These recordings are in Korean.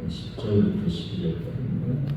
10절부터 12절까지입니다.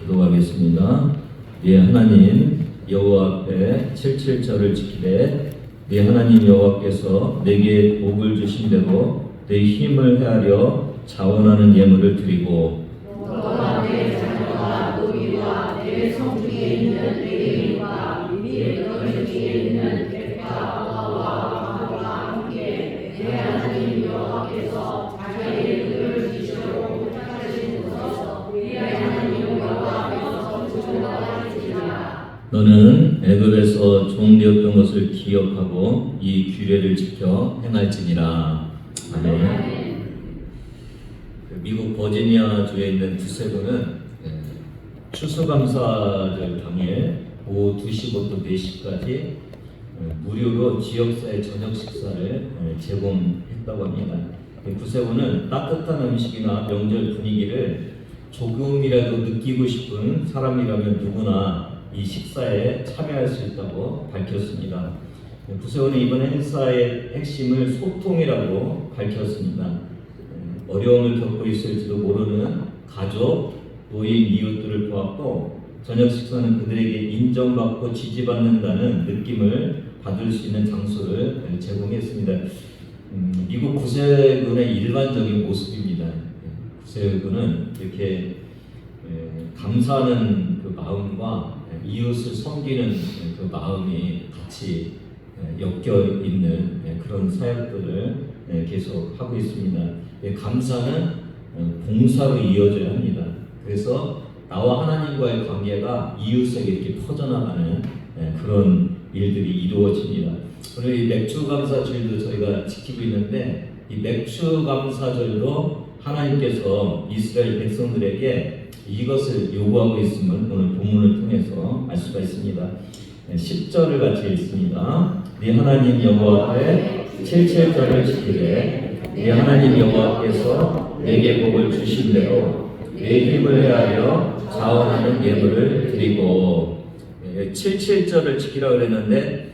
기도하겠습니다. 네 하나님 여호와 앞에 77절을 지키되 네 하나님 여호와께서 내게 복을 주신 대로 내 힘을 헤아려 자원하는 예물을 드리고 너와 내 자녀와 노비와 내 성중에 있는 내 일과 네 너희에게 있는 백과 왕과 함께 내 하나님 여호와께서 자기의 의를 지시로 택하시고서 내 하나님 여호와께서 주권하시리라. 너는 애굽에서 종되었던 것을 기억하고 이 규례를 지켜 행할지니라. 아멘. 미국 버지니아주에 있는 두세군은 추수감사절 당일 오후 2시부터 4시까지 무료로 지역사회 저녁 식사를 제공했다고 합니다. 구세군은 따뜻한 음식이나 명절 분위기를 조금이라도 느끼고 싶은 사람이라면 누구나 이 식사에 참여할 수 있다고 밝혔습니다. 구세군은 이번 행사의 핵심을 소통이라고 밝혔습니다. 어려움을 겪고 있을지도 모르는 가족, 노인, 이웃들을 보았고 저녁 식사는 그들에게 인정받고 지지받는다는 느낌을 받을 수 있는 장소를 제공했습니다. 미국 구세군의 일반적인 모습입니다. 구세군은 이렇게 감사하는 그 마음과 이웃을 섬기는 그 마음이 같이 엮여 있는 그런 사역들을 계속 하고 있습니다. 감사는 봉사로 이어져야 합니다. 그래서 나와 하나님과의 관계가 이웃에게 이렇게 퍼져나가는 그런 일들이 이루어집니다. 오늘 이 맥주감사절도 저희가 지키고 있는데 이 맥주감사절도 하나님께서 이스라엘 백성들에게 이것을 요구하고 있음을 오늘 본문을 통해서 알 수가 있습니다. 10절을 같이 읽습니다. 네 하나님 여호와 앞에 77절을 지키되 네 하나님 여호와께서 내게 복을 주신 대로 내 힘을 헤아려 자원하는 예물을 드리고 77절을 지키라고 그랬는데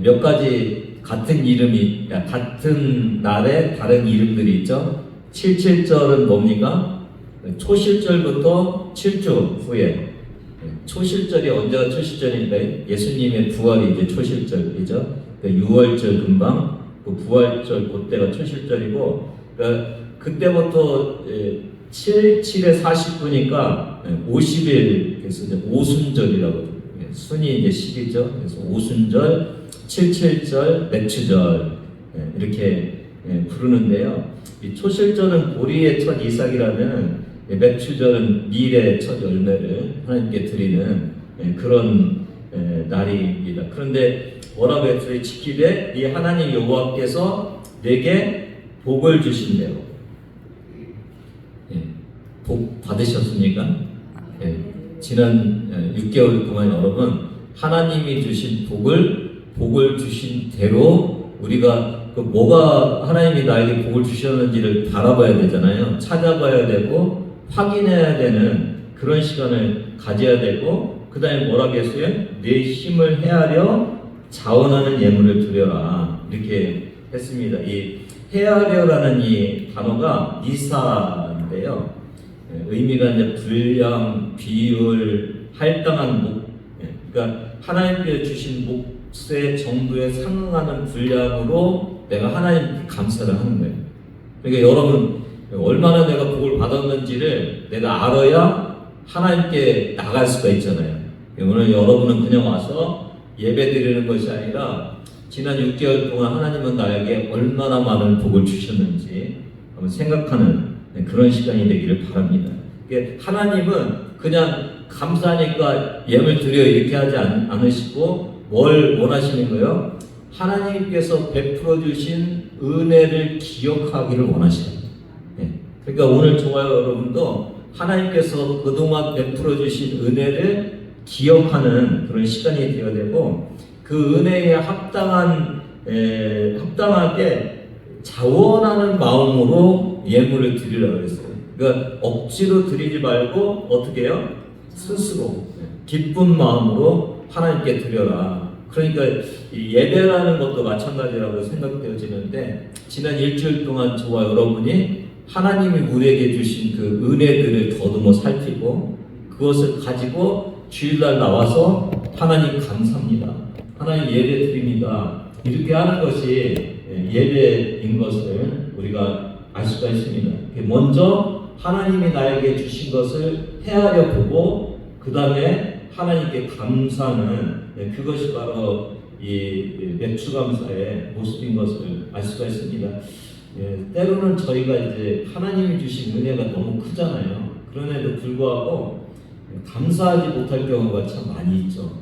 몇 가지 같은 이름이 같은 날에 다른 이름들이 있죠. 77절은 뭡니까? 초실절부터 7주 후에 초실절이 언제가 초실절인데 예수님의 부활이 이제 초실절이죠. 유월절 금방 그 부활절 그때가 초실절이고 그때부터 7에 40분이니까 50일 그래서 이제 오순절이라고 순이 이제 10이죠. 그래서 오순절, 77절, 맥추절 이렇게 부르는데요. 이 초실절은 보리의 첫 이삭이라면 맥추절은 밀의 첫 열매를 하나님께 드리는 그런 날입니다. 그런데 뭐라고 했어요? 지키되 이 하나님 여호와께서 내게 복을 주신대요. 복 받으셨습니까? 지난 6개월 동안 여러분 하나님이 주신 복을 주신 대로 우리가 뭐가 하나님이 나에게 복을 주셨는지를 바라봐야 되잖아요. 찾아봐야 되고 확인해야 되는 그런 시간을 가져야 되고 그 다음에 뭐라고 했어요? 내 힘을 헤아려 자원하는 예물을 드려라 이렇게 했습니다. 이 헤아려라는 이 단어가 미사인데요. 의미가 이제 분량, 비율, 할당한 목, 그러니까 하나님께 주신 몫의 정도에 상응하는 분량으로 내가 하나님께 감사를 하는 거예요. 그러니까 여러분 얼마나 내가 복을 받았는지를 내가 알아야 하나님께 나갈 수가 있잖아요. 오늘 여러분은 그냥 와서 예배 드리는 것이 아니라 지난 6개월 동안 하나님은 나에게 얼마나 많은 복을 주셨는지 한번 생각하는 그런 시간이 되기를 바랍니다. 하나님은 그냥 감사하니까 예물 드려 이렇게 하지 않으시고 뭘 원하시는 거예요? 하나님께서 베풀어 주신 은혜를 기억하기를 원하시는 거예요. 그러니까 오늘 저와 여러분도 하나님께서 그동안 베풀어 주신 은혜를 기억하는 그런 시간이 되어야 되고 그 은혜에 합당하게 자원하는 마음으로 예물을 드리라고 했어요. 그러니까 억지로 드리지 말고 어떻게 해요? 스스로 기쁜 마음으로 하나님께 드려라. 그러니까 이 예배라는 것도 마찬가지라고 생각되어지는데 지난 일주일 동안 저와 여러분이 하나님이 우리에게 주신 그 은혜들을 더듬어 살피고 그것을 가지고 주일날 나와서 하나님 감사합니다. 하나님 예배 드립니다. 이렇게 하는 것이 예배인 것을 우리가 알 수가 있습니다. 먼저 하나님이 나에게 주신 것을 헤아려 보고 그 다음에 하나님께 감사하는 그것이 바로 이 맥주감사의 모습인 것을 알 수가 있습니다. 때로는 저희가 이제 하나님이 주신 은혜가 너무 크잖아요. 그런데도 불구하고 감사하지 못할 경우가 참 많이 있죠.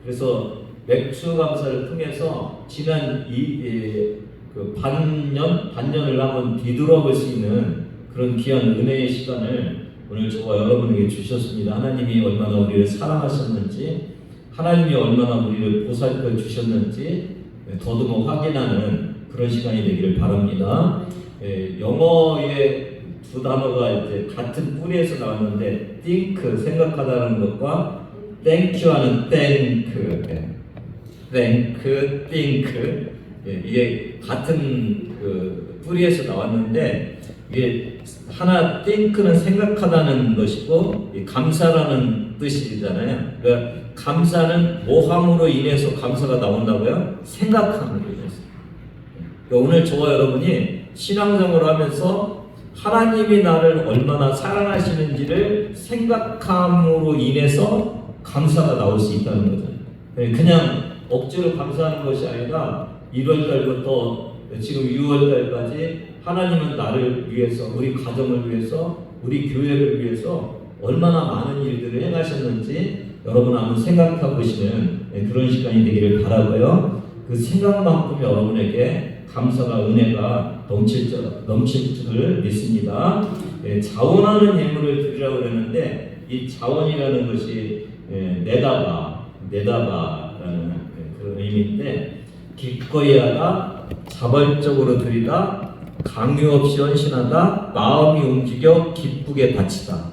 그래서 맥주 감사를 통해서 지난 그 반년을 한번 뒤돌아볼 수 있는 그런 귀한 은혜의 시간을 오늘 저와 여러분에게 주셨습니다. 하나님이 얼마나 우리를 사랑하셨는지, 하나님이 얼마나 우리를 보살펴 주셨는지 더듬어 확인하는 그런 시간이 되기를 바랍니다. 영어의 두 단어가 이제 같은 뿌리에서 나왔는데 think 생각하다는 것과 thank you하는 think 이게 같은 그 뿌리에서 나왔는데 이게 하나 think는 생각하다는 것이고 감사라는 뜻이잖아요. 그러니까 감사는 뭐함으로 인해서 감사가 나온다고요? 생각함으로 인해서. 그러니까 오늘 저와 여러분이 신앙생활을 하면서 하나님이 나를 얼마나 사랑하시는지를 생각함으로 인해서 감사가 나올 수 있다는 거죠. 그냥 억지로 감사하는 것이 아니라 1월달부터 지금 6월달까지 하나님은 나를 위해서, 우리 가정을 위해서, 우리 교회를 위해서 얼마나 많은 일들을 행하셨는지 여러분 한번 생각해 보시는 그런 시간이 되기를 바라고요. 그 생각만큼 여러분에게 감사가, 은혜가 넘칠 줄을 믿습니다. 자원하는 예물을 드리라고 그러는데 이 자원이라는 것이 내다바라는 그런 의미인데 기꺼이 하다, 자발적으로 드리다, 강요 없이 헌신하다, 마음이 움직여 기쁘게 바치다.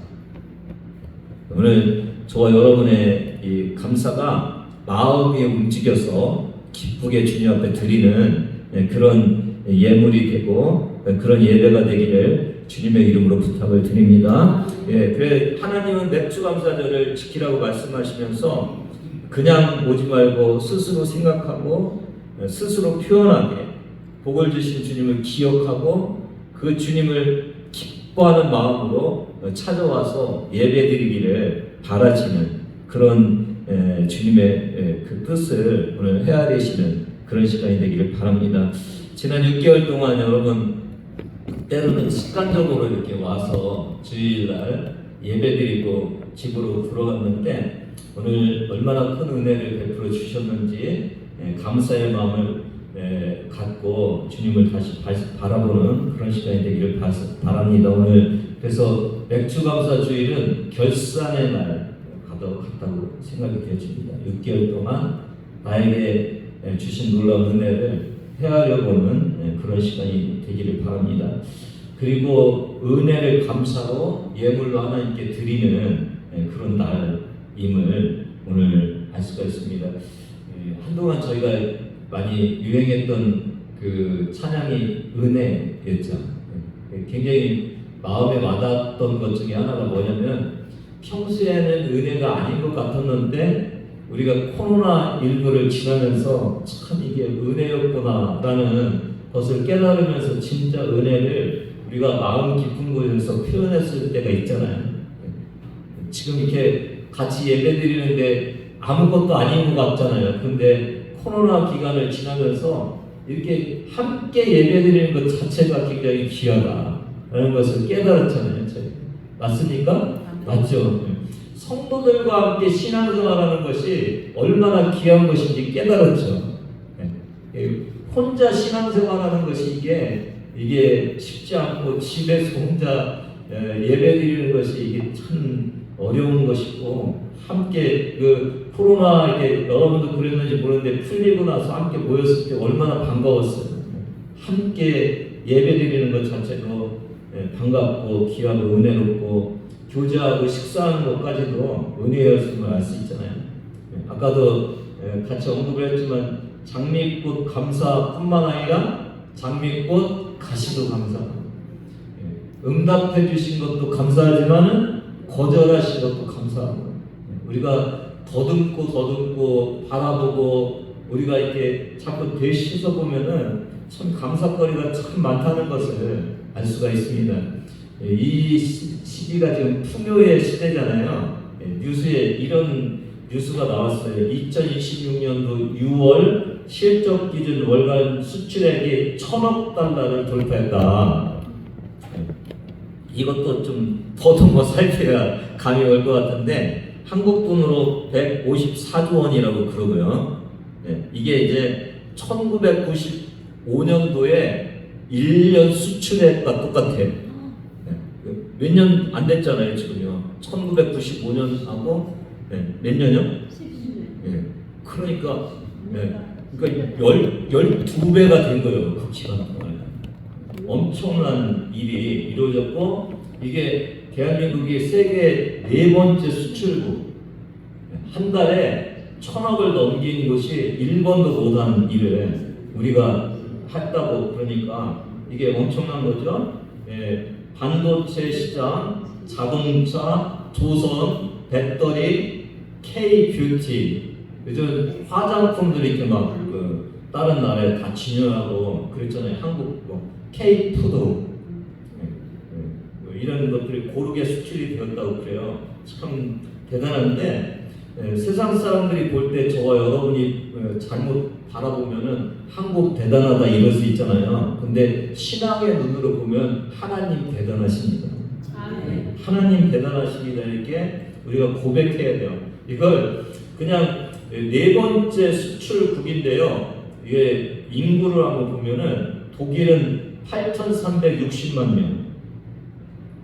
오늘 저와 여러분의 이 감사가 마음이 움직여서 기쁘게 주님 앞에 드리는 그런 예물이 되고 그런 예배가 되기를 주님의 이름으로 부탁을 드립니다. 그래 하나님은 맥주감사절을 지키라고 말씀하시면서 그냥 오지 말고 스스로 생각하고 스스로 표현하게 복을 주신 주님을 기억하고 그 주님을 기뻐하는 마음으로 찾아와서 예배드리기를 바라시는 그런 주님의 그 뜻을 오늘 헤아리시는 그런 시간이 되기를 바랍니다. 지난 6개월 동안 여러분 때로는 습관적으로 이렇게 와서 주일날 예배드리고 집으로 들어갔는데 오늘 얼마나 큰 은혜를 베풀어 주셨는지 감사의 마음을 갖고 주님을 다시 바라보는 그런 시간이 되기를 바랍니다. 그래서 맥주감사 주일은 결산의 날 같다고 생각이 되어집니다. 6개월 동안 나에게 주신 놀라운 은혜를 헤아려보는 그런 시간이 되기를 바랍니다. 그리고 은혜를 감사로 예물로 하나님께 드리는 그런 날임을 오늘 알 수가 있습니다. 한동안 저희가 많이 유행했던 그 찬양이 은혜였죠. 굉장히 마음에 와닿았던 것 중에 하나가 뭐냐면 평소에는 은혜가 아닌 것 같았는데 우리가 코로나19를 지나면서 참 이게 은혜였구나라는 것을 깨달으면서 진짜 은혜를 우리가 마음 깊은 곳에서 표현했을 때가 있잖아요. 지금 이렇게 같이 예배드리는데 아무것도 아닌 것 같잖아요. 근데 코로나 기간을 지나면서 이렇게 함께 예배드리는 것 자체가 굉장히 귀하다라는 것을 깨달았잖아요. 맞습니까? 맞죠? 성도들과 함께 신앙생활하는 것이 얼마나 귀한 것인지 깨달았죠. 혼자 신앙생활하는 것이 이게 쉽지 않고 집에서 혼자 예배드리는 것이 이게 참 어려운 것이고 함께 그 코로나 이게 여러분도 그랬는지 모르는데 풀리고 나서 함께 모였을 때 얼마나 반가웠어요. 함께 예배드리는 것 자체도 반갑고 귀하고 은혜롭고 교제하고 식사하는 것까지도 은혜였음을 알 수 있잖아요. 아까도 같이 언급을 했지만 장미꽃 감사뿐만 아니라 장미꽃 가시도 감사. 응답해 주신 것도 감사하지만은 거절하신 것도 감사하고, 우리가 더듬고 바라보고 우리가 이렇게 자꾸 되씹어 보면은 참 감사거리가 참 많다는 것을 알 수가 있습니다. 이 시기가 지금 풍요의 시대잖아요. 뉴스에 이런 뉴스가 나왔어요. 2026년도 6월 실적 기준 월간 수출액이 1,000억 달러를 돌파했다. 이것도 좀 더듬어 살펴야 감이 올 것 같은데, 한국 돈으로 154조 원이라고 그러고요. 이게 이제 1995년도에 1년 수출액과 똑같아요. 몇 년 안 됐잖아요, 지금요. 1995년하고 몇 년이요? 10년. 그러니까 12배가 된 거예요, 그 기간 동안. 엄청난 일이 이루어졌고, 이게 대한민국이 세계 4번째 수출국, 한 달에 1,000억을 넘긴 곳이 일본도 못한 일을 우리가 했다고. 그러니까 이게 엄청난 거죠. 반도체 시장, 자동차, 조선, 배터리, K-뷰티, 요즘 화장품들이 이렇게 막 다른 나라에 다 진열하고 그랬잖아요. 한국 K-푸드 이런 것들이 고르게 수출이 되었다고 그래요. 참 대단한데, 세상 사람들이 볼 때 저와 여러분이 잘못 바라보면은 한국 대단하다 이럴 수 있잖아요. 근데 신앙의 눈으로 보면 하나님 대단하십니다. 하나님 대단하십니다. 이렇게 우리가 고백해야 돼요. 이걸 그냥 4번째 수출국인데요. 이게 인구를 한번 보면은 독일은 8,360만 명,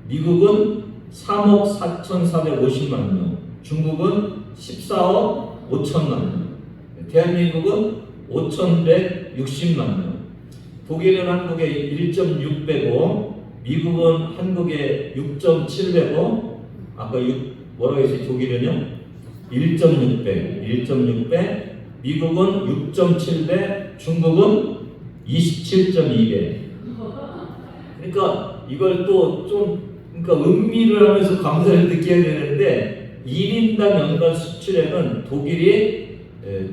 미국은 3억 4,450만 명, 중국은 14억 5천만 명, 대한민국은 5,160만 명. 독일은 한국에 1.6배고, 미국은 한국에 6.7배고, 아까 뭐라고 했어요? 독일은요? 1.6배, 미국은 6.7배, 중국은 27.2배. 그러니까 이걸 또 좀 음미를 하면서 감사를 느껴야 되는데, 1인당 연간 수출액은 독일이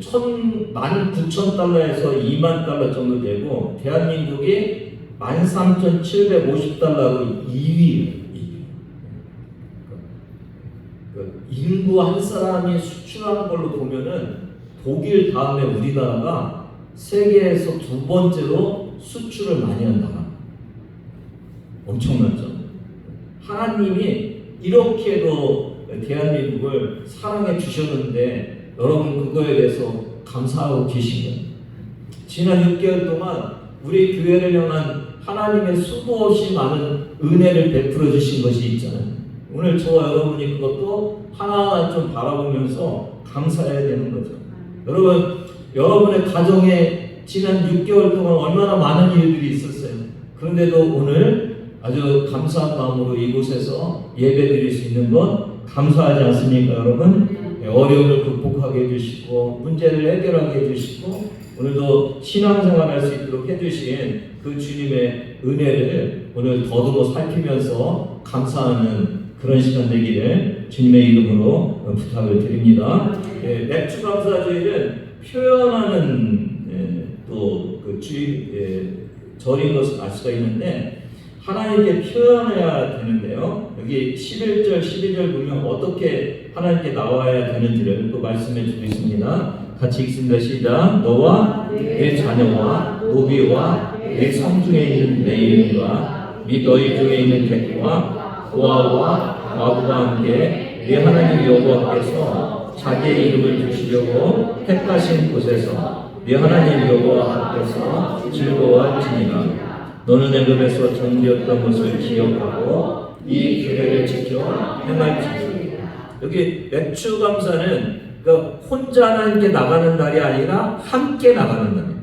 19,000달러에서 2만 달러 정도 되고, 대한민국이 13,750달러로 2위예요. 인구 한 사람이 수출하는 걸로 보면은 독일 다음에 우리나라가 세계에서 2번째로 수출을 많이 한 나라. 엄청나죠? 하나님이 이렇게도 대한민국을 사랑해 주셨는데 여러분 그거에 대해서 감사하고 계신 거예요. 지난 6개월 동안 우리 교회를 향한 하나님의 수도 없이 많은 은혜를 베풀어 주신 것이 있잖아요. 오늘 저와 여러분이 그것도 하나하나 좀 바라보면서 감사해야 되는 거죠. 여러분의 가정에 지난 6개월 동안 얼마나 많은 일들이 있었어요. 그런데도 오늘 아주 감사한 마음으로 이곳에서 예배 드릴 수 있는 것 감사하지 않습니까, 여러분? 어려움을 극복하게 해주시고 문제를 해결하게 해주시고 오늘도 신앙생활 할 수 있도록 해주신 그 주님의 은혜를 오늘 더듬어 살피면서 감사하는 그런 시간 되기를 주님의 이름으로 부탁을 드립니다. 맥주 감사주일은 표현하는 또그 절인 것을 알 수가 있는데 하나님께 표현해야 되는데요. 여기 11절, 12절 보면 어떻게 하나님께 나와야 되는지를 또 말씀해 주고 있습니다. 같이 읽습니다. 시작. 너와 내 자녀와 노비와 내 성중에 있는 내 이름과 및 너희 중에 있는 객과 고아와 과부가 함께 네 하나님 여호와께서 자기의 이름을 두시려고 택하신 곳에서 네 하나님 여호와 앞에서 즐거워할지니라. 너는 애굽에서 정되었던 것을 기억하고 이 규례를 지켜 행할지니. 여기 맥주 감사는 그러니까 혼자 하나님께 나가는 날이 아니라 함께 나가는 날이에요.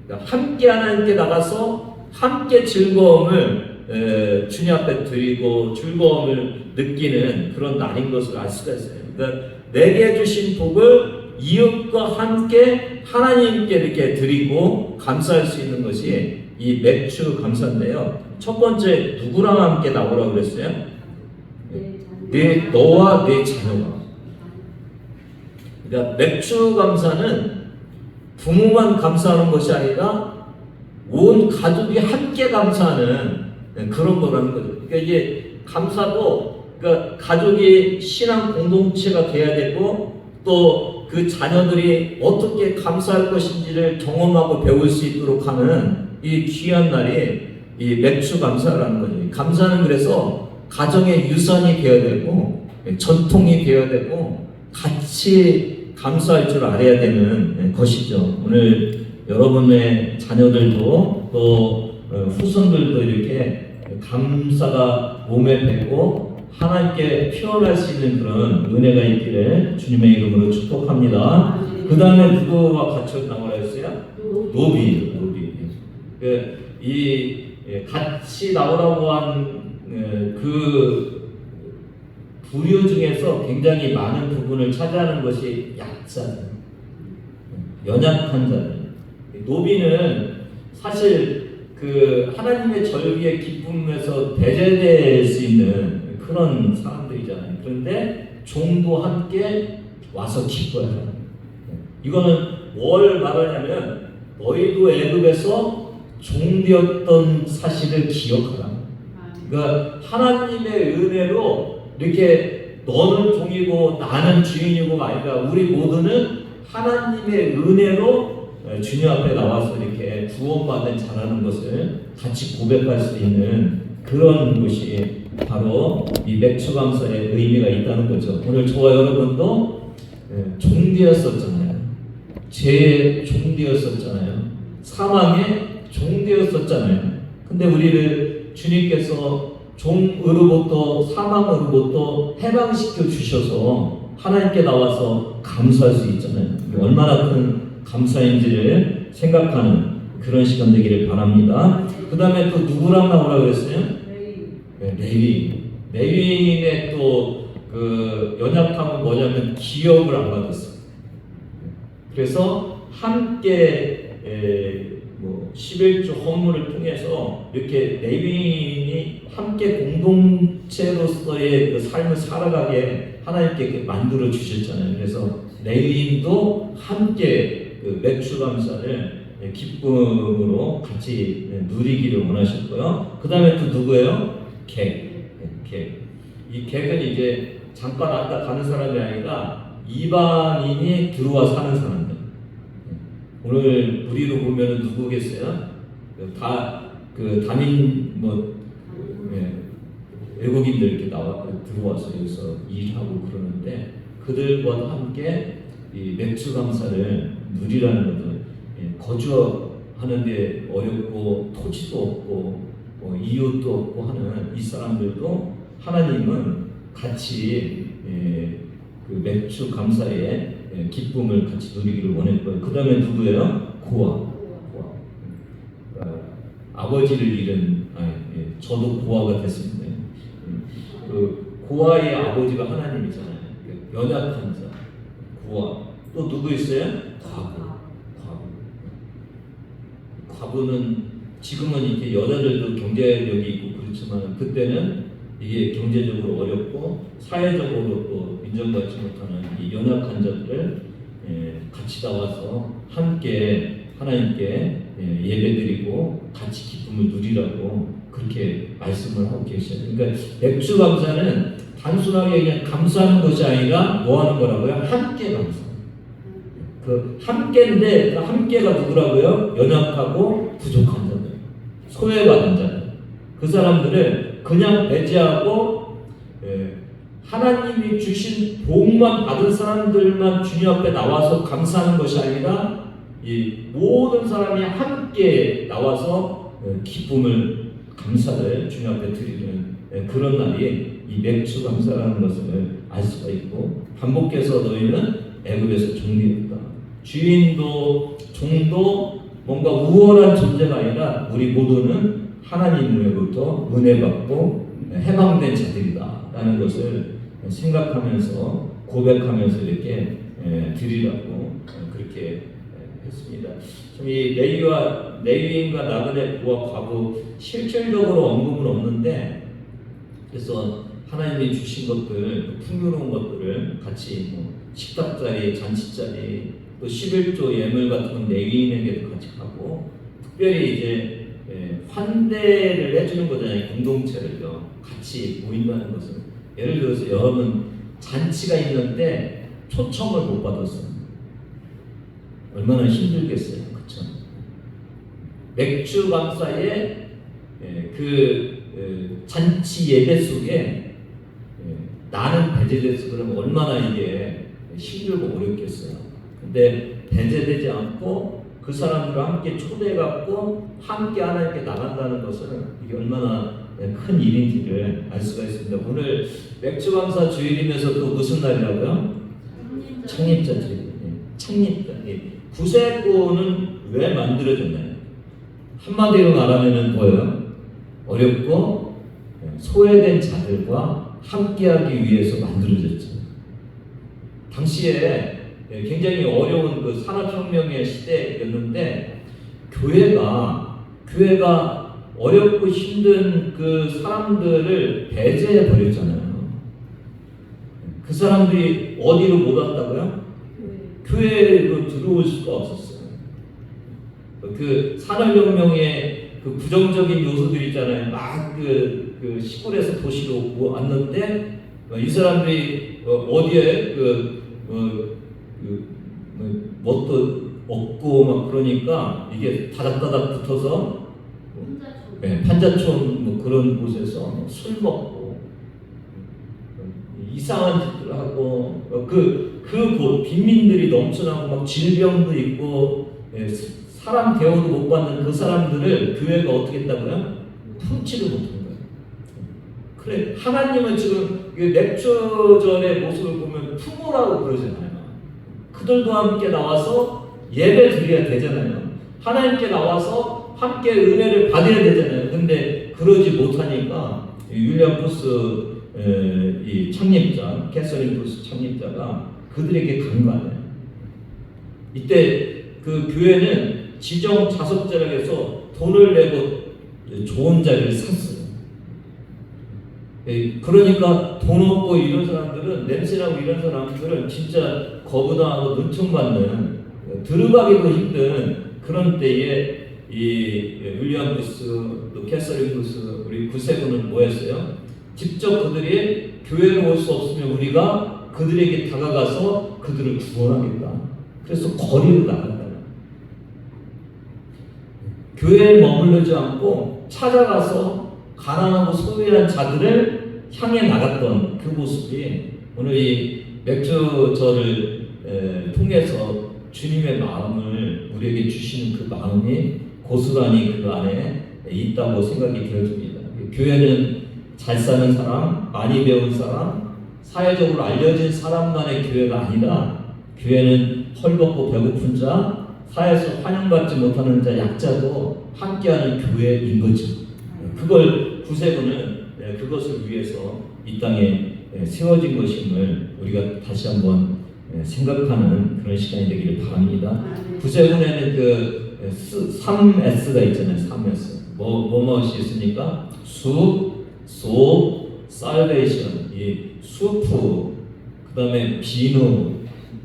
그러니까 함께 하나님께 나가서 함께 즐거움을 주님 앞에 드리고 즐거움을 느끼는 그런 날인 것을 알 수가 있어요. 그러니까 내게 주신 복을 이웃과 함께 하나님께 이렇게 드리고 감사할 수 있는 것이 이 맥주 감사인데요. 첫 번째 누구랑 함께 나오라고 그랬어요? 너와 내 자녀가. 그러니까 맥주 감사는 부모만 감사하는 것이 아니라 온 가족이 함께 감사하는 그런 거라는 거죠. 그러니까 이게 감사도 그러니까 가족이 신앙 공동체가 돼야 되고 또 그 자녀들이 어떻게 감사할 것인지를 경험하고 배울 수 있도록 하는 이 귀한 날이 이 맥주 감사라는 거죠. 감사는 그래서 가정의 유산이 되어야 되고 전통이 되어야 되고 같이 감사할 줄 알아야 되는 것이죠. 오늘 여러분의 자녀들도 또 후손들도 이렇게 감사가 몸에 배고 하나님께 표현할 수 있는 그런 은혜가 있기를 주님의 이름으로 축복합니다. 그 다음에 누구와 같이 나오라 했어요? 노비. 이 같이 나오라고 한 그 부류 중에서 굉장히 많은 부분을 차지하는 것이 약자들, 연약한 자들. 노비는 사실 그 하나님의 절기의 기쁨에서 배제될 수 있는 그런 사람들이잖아요. 그런데 종도 함께 와서 기뻐야 해요. 이거는 뭘 말하냐면 너희도 애굽에서 종되었던 사실을 기억하라. 그러니까 하나님의 은혜로 이렇게 너는 종이고 나는 주인이고가 아니라 우리 모두는 하나님의 은혜로 주님 앞에 나와서 이렇게 구원받은 자라는 것을 같이 고백할 수 있는 그런 것이 바로 이 맥주 감사의 의미가 있다는 거죠. 오늘 저와 여러분도 종되었었잖아요. 죄의 종되었었잖아요. 사망의 종되었었잖아요. 근데 우리를 주님께서 종으로부터 사망으로부터 해방시켜 주셔서 하나님께 나와서 감사할 수 있잖아요. 얼마나 큰 감사인지를 생각하는 그런 시간 되기를 바랍니다. 그 다음에 또 누구랑 나오라고 그랬어요? 레위인의 또 그 연약함은 뭐냐면 기업을 안 받았어요. 그래서 함께 11조 헌물을 통해서 이렇게 레위인이 함께 공동체로서의 그 삶을 살아가게 하나님께 만들어 주셨잖아요. 그래서 레위인도 함께 그 맥주 감사를 기쁨으로 같이 누리기를 원하셨고요. 그 다음에 또 누구예요? 객. 이 객은 이제 잠깐 왔다 가는 사람이 아니라 이방인이 들어와 사는 사람들. 오늘 우리로 보면 누구겠어요? 그 담임 외국인들 이렇게 들어와서 여기서 일하고 그러는데 그들과 함께 이 맥주 감사를 누리라는 것들. 거주하는데 어렵고 토지도 없고 이웃도 없고 하는 이 사람들도 하나님은 같이 그 맥주 감사의 기쁨을 같이 누리기를 원했고요. 그 다음에 누구예요? 고아. 아버지를 잃은 저도 고아가 됐습니다. 그 고아의 아버지가 하나님이잖아요. 연약한 자, 고아. 또 누구 있어요? 과부는 지금은 이렇게 여자들도 경제력이 있고 그렇지만 그때는 이게 경제적으로 어렵고 사회적으로 또 인정받지 못하는 이 연약한 자들을 같이 나와서 함께 하나님께 예배드리고 같이 기쁨을 누리라고 그렇게 말씀을 하고 계셔요. 그러니까 맥주 감사는 단순하게 그냥 감사하는 것이 아니라 뭐 하는 거라고요? 함께 감사. 그 함께인데 그 함께가 누구라고요? 연약하고 부족한 자들, 소외받은 자들. 그 사람들을 그냥 배제하고 하나님이 주신 복만 받은 사람들만 주님 앞에 나와서 감사하는 것이 아니라 이 모든 사람이 함께 나와서 기쁨을 감사를 주님 앞에 드리는 그런 날이 이 맥주 감사라는 것을 알 수가 있고 반복해서 너희는 애굽에서 종되었다. 주인도 종도 뭔가 우월한 존재가 아니라 우리 모두는 하나님으로부터 은혜 받고 해방된 자들이다 라는 것을 생각하면서 고백하면서 이렇게 드리라고 그렇게 했습니다. 좀 이 레위인과 나그네 부와 과부 실질적으로 언급은 없는데, 그래서 하나님이 주신 것들, 풍요로운 것들을 같이 식탁자리, 잔치자리, 또 11조 예물 같은 건 레위인에게도 같이 가고, 특별히 이제 환대를 해주는 거잖아요. 공동체를요. 같이 모인다는 것은. 예를 들어서 여러분 잔치가 있는데 초청을 못 받았어요. 얼마나 힘들겠어요. 그렇죠? 맥주 감사에 잔치 예배 속에 나는 배제돼서 그러면 얼마나 이게 힘들고 어렵겠어요. 근데 배제되지 않고 그 사람들과 함께 초대해갖고 함께 하나님께 나간다는 것은 이게 얼마나 큰 일인지를 알 수가 있습니다. 오늘 맥주 감사 주일이면서 또 무슨 날이라고요? 창립자 주일. 창립자. 구세군은 왜 만들어졌나요? 한마디로 말하면은 뭐예요? 어렵고 소외된 자들과 함께하기 위해서 만들어졌죠. 당시에 굉장히 어려운 그 산업혁명의 시대였는데 교회가 어렵고 힘든 그 사람들을 배제해 버렸잖아요. 그 사람들이 어디로 못 왔다고요? 교회로 들어올 수가 없었어요. 그 산업혁명의 그 부정적인 요소들 있잖아요. 막 그 시골에서 도시로 왔는데 이 사람들이 어디에 뭣도 없고 막 그러니까 이게 다닥다닥 붙어서 판자촌 뭐 그런 곳에서 술 먹고 이상한 짓들 하고 그곳 빈민들이 넘쳐나고 막 질병도 있고 사람 대우도 못 받는 그 사람들을 교회가 어떻게 했다고요? 품지를 못한 거예요. 그래 하나님은 지금 맥주전의 모습을 보면 품으라고 그러잖아요. 그들도 함께 나와서 예배 드려야 되잖아요. 하나님께 나와서 함께 은혜를 받아야 되잖아요. 근데 그러지 못하니까 윌리엄 부스 이 창립자, 캐서린 부스 창립자가 그들에게 간 거 아니에요. 이때 그 교회는 지정 자석제락에서 돈을 내고 좋은 자리를 샀어요. 그러니까 돈 없고 이런 사람들은, 냄새나고 이런 사람들은 진짜 거부당하고 눈총받는, 들어가기도 힘든 그런 때에 이 윌리엄 부스, 또 캐서린 부스, 우리 구세군은 뭐 했어요? 직접 그들이 교회로 올 수 없으면 우리가 그들에게 다가가서 그들을 구원하겠다. 그래서 거리로 나간다. 교회에 머물르지 않고 찾아가서 가난하고 소외한 자들을 향해 나갔던 그 모습이 오늘 이 맥주절을 통해서 주님의 마음을 우리에게 주시는 그 마음이 고스란히 그 안에 있다고 생각이 되어집니다. 교회는 잘 사는 사람, 많이 배운 사람, 사회적으로 알려진 사람만의 교회가 아니라 교회는 헐벗고 배고픈 자, 사회에서 환영받지 못하는 자, 약자도 함께하는 교회인 거죠. 그걸 구세군은 그것을 위해서 이 땅에 세워진 것임을 우리가 다시 한번 생각하는 그런 시간이 되기를 바랍니다. 구세군에는 그 3S가 있잖아요. 3S. 무엇이 있습니까? 숲, 소, 살베이션. 이 수프, 그 다음에 비누,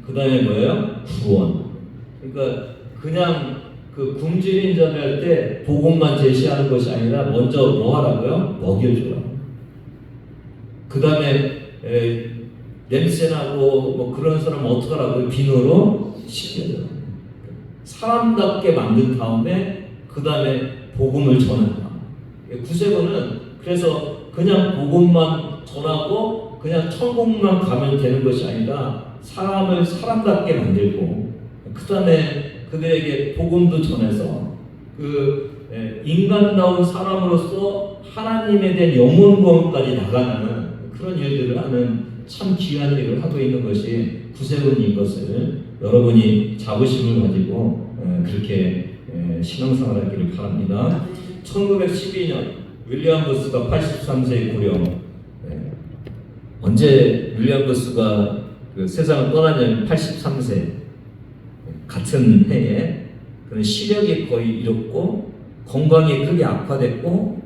그 다음에 뭐예요? 구원. 그러니까 그냥 그 굶주린 자들 할 때 복음만 제시하는 것이 아니라 먼저 뭐 하라고요? 먹여주라. 그 다음에 냄새나고 뭐 그런 사람 어떡하라고요? 비누로 씻겨줘. 사람답게 만든 다음에 그 다음에 복음을 전한다. 구세군은 그래서 그냥 복음만 전하고 그냥 천국만 가면 되는 것이 아니라 사람을 사람답게 만들고 그 다음에 그들에게 복음도 전해서 그 인간다운 사람으로서 하나님에 대한 영혼구원까지 나가는 그런 일들을 하는 참 귀한 일을 하고 있는 것이 구세군인 것을 여러분이 자부심을 가지고 그렇게 신앙생활하기를 바랍니다. 1912년 윌리엄 부스가 83세의 고령. 언제 윌리엄 부스가 그 세상을 떠나냐면 83세. 같은 해에 그런 시력이 거의 잃었고 건강이 크게 악화됐고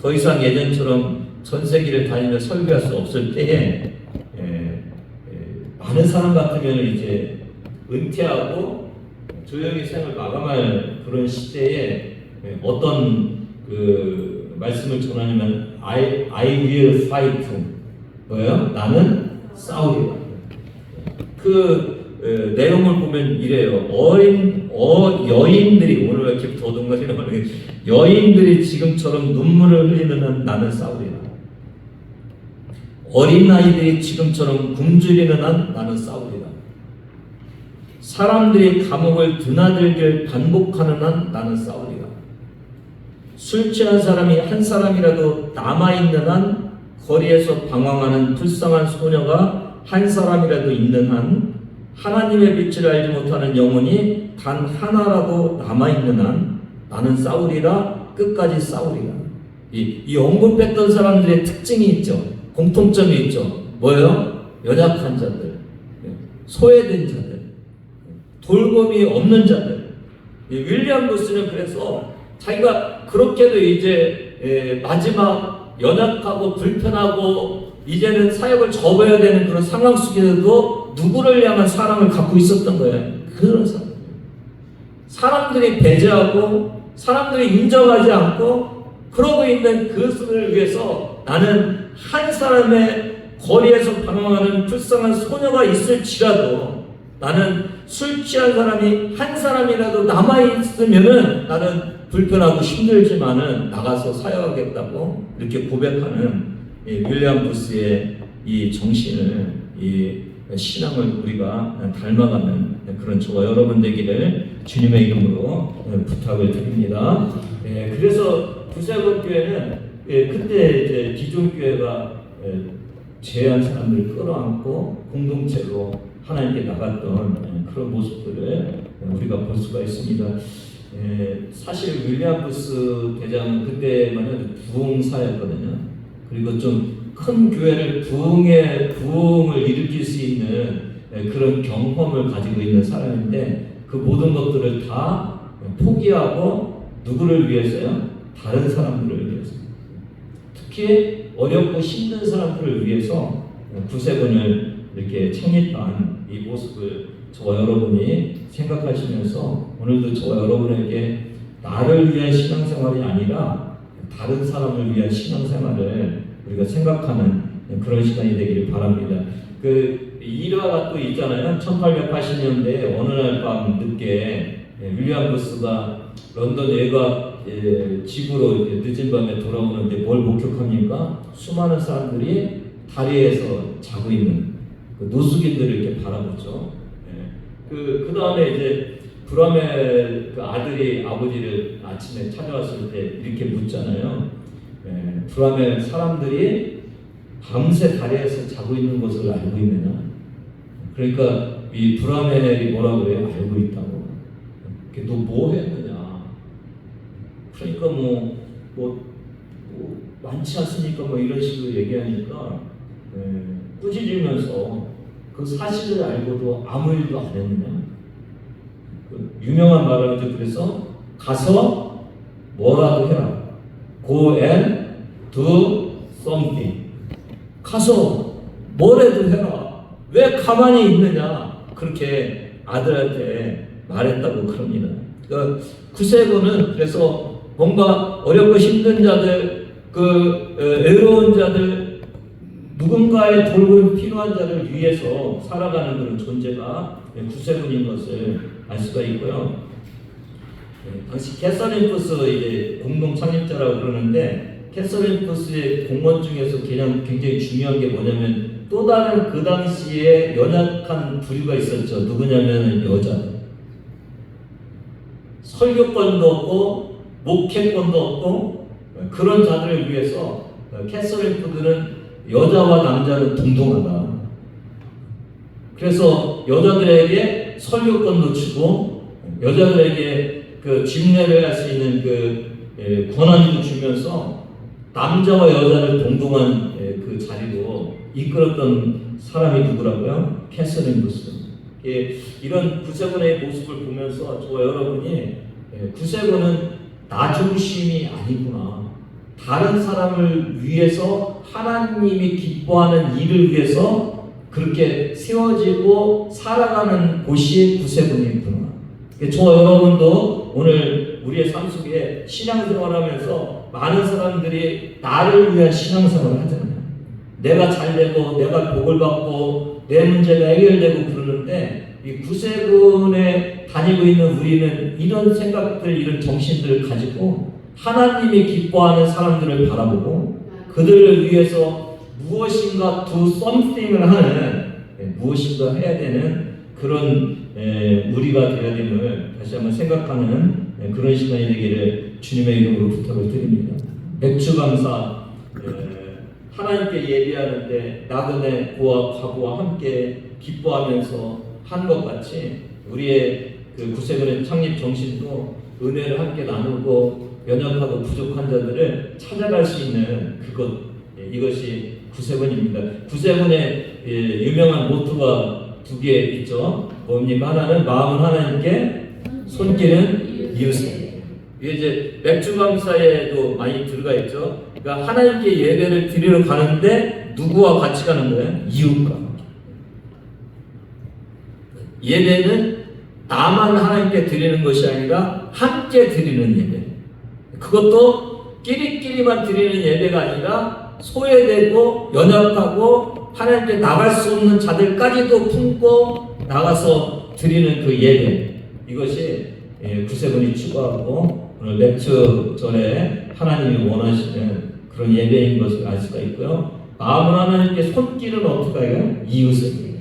더 이상 예전처럼 전 세계를 다니며 설교할 수 없을 때에 많은 사람 같으면 이제 은퇴하고 조용히 생을 마감할 그런 시대에 어떤 그 말씀을 전하냐면 I will fight. 뭐예요? 나는 싸우리라. 그 내용을 보면 이래요. 여인들이 오늘 왜 이렇게 도둑거리는 거예요? 여인들이 지금처럼 눈물을 흘리는 한 나는 싸우리라. 어린아이들이 지금처럼 굶주리는 한 나는 싸우리라. 사람들이 감옥을 드나들길 반복하는 한 나는 싸우리라. 술 취한 사람이 한 사람이라도 남아있는 한 거리에서 방황하는 불쌍한 소녀가 한 사람이라도 있는 한 하나님의 빛을 알지 못하는 영혼이 단 하나라도 남아있는 한 나는 싸우리라. 끝까지 싸우리라. 이 언급했던 사람들의 특징이 있죠. 공통점이 있죠. 뭐예요? 연약한 자들, 소외된 자들, 돌봄이 없는 자들. 윌리엄 부스는 그래서 자기가 그렇게도 이제 마지막 연약하고 불편하고 이제는 사역을 접어야 되는 그런 상황 속에서도 누구를 향한 사랑을 갖고 있었던 거예요. 그런 사람. 사람들이 배제하고 사람들이 인정하지 않고 그러고 있는 그것을 위해서 나는 한 사람의 거리에서 방황하는 불쌍한 소녀가 있을지라도 나는 술 취한 사람이 한 사람이라도 남아있으면은 나는 불편하고 힘들지만은 나가서 사역하겠다고 이렇게 고백하는 윌리엄 부스의 이 정신을, 이 신앙을 우리가 닮아가는 그런 저와 여러분 되기를 주님의 이름으로 부탁을 드립니다. 그래서 구세군 교회는 그때 이제 기존 교회가 제한 사람들을 끌어안고 공동체로 하나님께 나갔던 그런 모습들을 우리가 볼 수가 있습니다. 사실 윌리엄 부스 대장은 그때만 해도 부흥사였거든요. 그리고 좀 큰 교회를 부흥을 일으킬 수 있는 그런 경험을 가지고 있는 사람인데 그 모든 것들을 다 포기하고 누구를 위해서요? 다른 사람들을 위해서. 특히 어렵고 힘든 사람들을 위해서 구세군을 이렇게 창립한 이 모습을 저와 여러분이 생각하시면서 오늘도 저와 여러분에게 나를 위한 신앙생활이 아니라 다른 사람을 위한 신앙생활을 우리가 생각하는 그런 시간이 되기를 바랍니다. 그 일화가 또 있잖아요. 1880년대 어느 날 밤 늦게 윌리엄 부스가 런던 외곽 집으로 늦은 밤에 돌아오는데 뭘 목격합니까? 수많은 사람들이 다리에서 자고 있는 그 노숙인들을 이렇게 바라보죠. 그 다음에 이제 브라멜 그 아들이 아버지를 아침에 찾아왔을 때 이렇게 묻잖아요. 브라멜 사람들이 밤새 다리에서 자고 있는 것을 알고 있느냐? 그러니까 이 브라멜이 뭐라고 해요? 알고 있다고. 너 뭐 했느냐? 그러니까 뭐 많지 않습니까? 뭐 이런 식으로 얘기하니까 꾸짖으면서 그 사실을 알고도 아무 일도 안 했느냐? 그 유명한 말을 하죠. 그래서 가서 뭐라도 해라. Go and do something. 가서 뭐라도 해라. 왜 가만히 있느냐? 그렇게 아들한테 말했다고 그럽니다. 그러니까 구세군은 그래서 뭔가 어렵고 힘든 자들, 외로운 자들, 누군가의 돌봄이 필요한 자를 위해서 살아가는 그런 존재가 구세군인 것을 알 수가 있고요. 당시 캐서린 부스 이제 공동 창립자라고 그러는데 캐서린 부스의 공원 중에서 굉장히 중요한 게 뭐냐면 또 다른 그 당시에 연약한 부류가 있었죠. 누구냐면 여자들. 설교권도 없고 목회권도 없고 그런 자들을 위해서 캐서린 부스는 여자와 남자는 동등하다. 그래서 여자들에게 설교권도 주고 여자들에게 그 집례를 할 수 있는 그 권한도 주면서 남자와 여자를 동등한 그 자리로 이끌었던 사람이 누구라고요? 캐서린 부스. 이런 구세군의 모습을 보면서 저와 여러분이 구세군은 나 중심이 아니구나. 다른 사람을 위해서 하나님이 기뻐하는 일을 위해서 그렇게 세워지고 살아가는 곳이 구세군이구나. 저와 여러분도 오늘 우리의 삶 속에 신앙생활하면서 많은 사람들이 나를 위한 신앙생활을 하잖아요. 내가 잘되고 내가 복을 받고 내 문제가 해결되고 그러는데 이 구세군에 다니고 있는 우리는 이런 생각들, 이런 정신들을 가지고 하나님이 기뻐하는 사람들을 바라보고 그들을 위해서 무엇인가 do something을 하는 무엇인가 해야 되는 그런 우리가 되어야 됨을 다시 한번 생각하는 그런 시간이 되기를 주님의 이름으로 부탁을 드립니다. 맥주감사 하나님께 예배하는데 나그네 고와 과부와 함께 기뻐하면서 한 것 같이 우리의 그 구세군의 창립 정신도 은혜를 함께 나누고 연약하고 부족한 자들을 찾아갈 수 있는 그것, 이것이 구세군입니다. 구세군의 유명한 모토가 두 개 있죠. 뭡니까? 하나는 마음은 하나님께, 손길은 이웃에. 이게 이제 맥주감사에도 많이 들어가 있죠. 그러니까 하나님께 예배를 드리러 가는데 누구와 같이 가는 거예요? 이웃과. 예배는 나만 하나님께 드리는 것이 아니라 함께 드리는 예배. 그것도 끼리끼리만 드리는 예배가 아니라 소외되고 연약하고 하나님께 나갈 수 없는 자들까지도 품고 나가서 드리는 그 예배. 이것이 구세군이 추구하고 오늘 맥주절에 하나님이 원하시는 그런 예배인 것을 알 수가 있고요. 마음은 하나님께, 손길은 어떻게 해요? 이웃에게.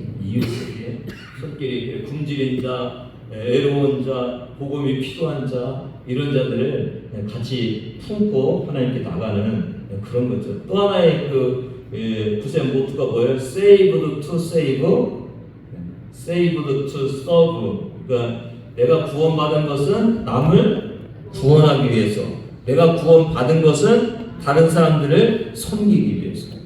손길이 굶주린 자, 애로운 자, 복음이 필요한 자, 이런 자들을 같이 품고 하나님께 나가는 그런 거죠. 또 하나의 구세 모토가 뭐예요? Saved to save, saved to serve. 그러니까 내가 구원받은 것은 남을 구원하기 위해서, 내가 구원받은 것은 다른 사람들을 섬기기 위해서.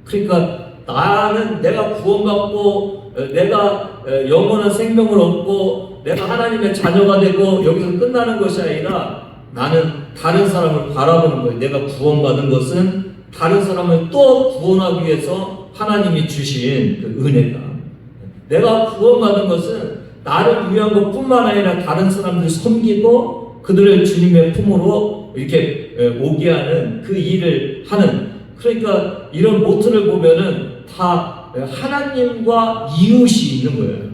그러니까 나는 내가 구원받고 내가 영원한 생명을 얻고 내가 하나님의 자녀가 되고 여기서 끝나는 것이 아니라 나는 다른 사람을 바라보는 거예요. 내가 구원받은 것은 다른 사람을 또 구원하기 위해서 하나님이 주신 그 은혜다. 내가 구원받은 것은 나를 위한 것뿐만 아니라 다른 사람들을 섬기고 그들을 주님의 품으로 이렇게 오게 하는 그 일을 하는, 그러니까 이런 모토를 보면은 다 하나님과 이웃이 있는 거예요.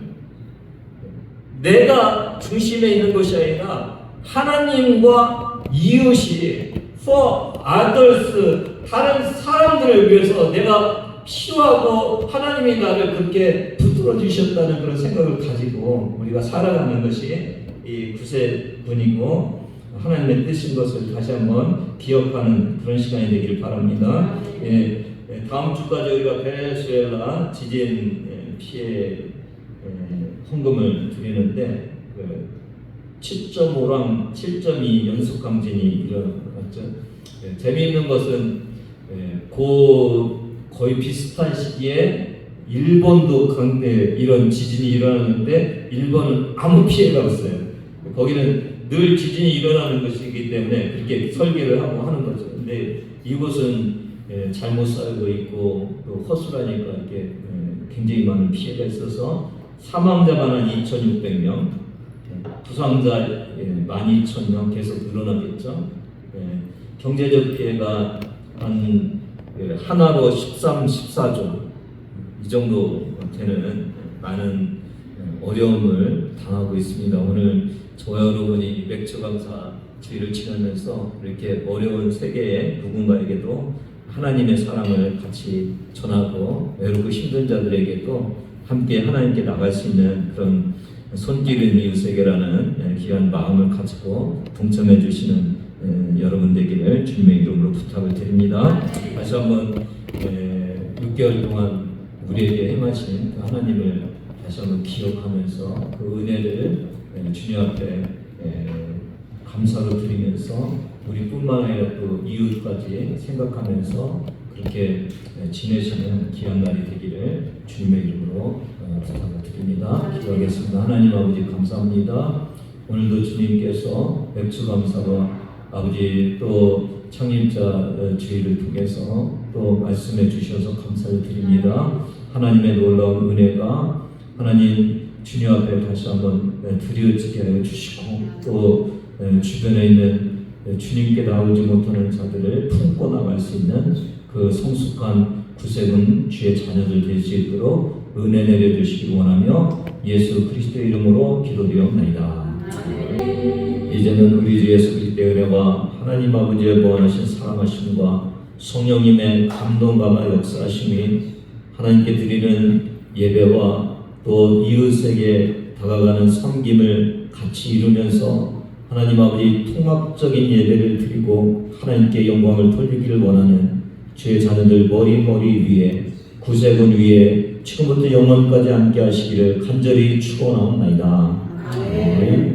내가 중심에 있는 것이 아니라 하나님과 이웃이 for others, 다른 사람들을 위해서 내가 필요하고 하나님이 나를 그렇게 붙들어 주셨다는 그런 생각을 가지고 우리가 살아가는 것이 이 구세군이고 하나님의 뜻인 것을 다시 한번 기억하는 그런 시간이 되기를 바랍니다. 다음 주까지 우리가 베네수엘라 지진 피해 헌금을 드리는데 7.5랑 7.2 연속 강진이 일어났죠. 재미있는 것은 거의 비슷한 시기에 일본도 이런 지진이 일어났는데 일본은 아무 피해가 없어요. 거기는 늘 지진이 일어나는 것이기 때문에 그렇게 설계를 하고 하는 거죠. 근데 이곳은 잘못 살고 있고 또 허술하니까 이렇게 굉장히 많은 피해가 있어서 사망자가 한 2,600명, 부상자 12,000명 계속 늘어나겠죠. 경제적 피해가 한 하나로 13, 14조 이 정도 되는 많은 어려움을 당하고 있습니다. 오늘 저와 여러분이 맥주감사 주일을 지나면서 이렇게 어려운 세계의 누군가에게도 하나님의 사랑을 같이 전하고 외롭고 힘든 자들에게도 함께 하나님께 나갈 수 있는 그런 손길은 이웃에게라는 귀한 마음을 가지고 동참해 주시는 여러분 되기를 주님의 이름으로 부탁을 드립니다. 다시 한번 6개월 동안 우리에게 행하신 그 하나님을 다시 한번 기억하면서 그 은혜를 주님 앞에 감사로 드리면서 우리뿐만 아니라 또 이웃까지 생각하면서 그렇게 이렇게 지내시는 귀한 날이 되기를 주님의 이름으로 부탁을 드립니다. 기도하겠습니다. 하나님 아버지 감사합니다. 오늘도 주님께서 맥주 감사와 아버지 또 창립자 주의를 통해서 또 말씀해 주셔서 감사를 드립니다. 하나님의 놀라운 은혜가 하나님 주님 앞에 다시 한번 드려지게 하여 주시고 또 주변에 있는 주님께 나오지 못하는 자들을 품고 나갈 수 있는 그 성숙한 구세군 주의 자녀들 될 수 있도록 은혜 내려주시기 원하며 예수 그리스도의 이름으로 기도드리옵나이다. 이제는 우리 주 예수 그리스도의 은혜와 하나님 아버지의 무한하신 사랑하심과 성령님의 감동감화 역사하심이 하나님께 드리는 예배와 또 이웃에게 다가가는 섬김을 같이 이루면서 하나님 아버지 통합적인 예배를 드리고 하나님께 영광을 돌리기를 원하는 주의 자녀들 머리 위에 구세군 위에 지금부터 영원까지 함께 하시기를 간절히 축원하옵나이다. 아멘.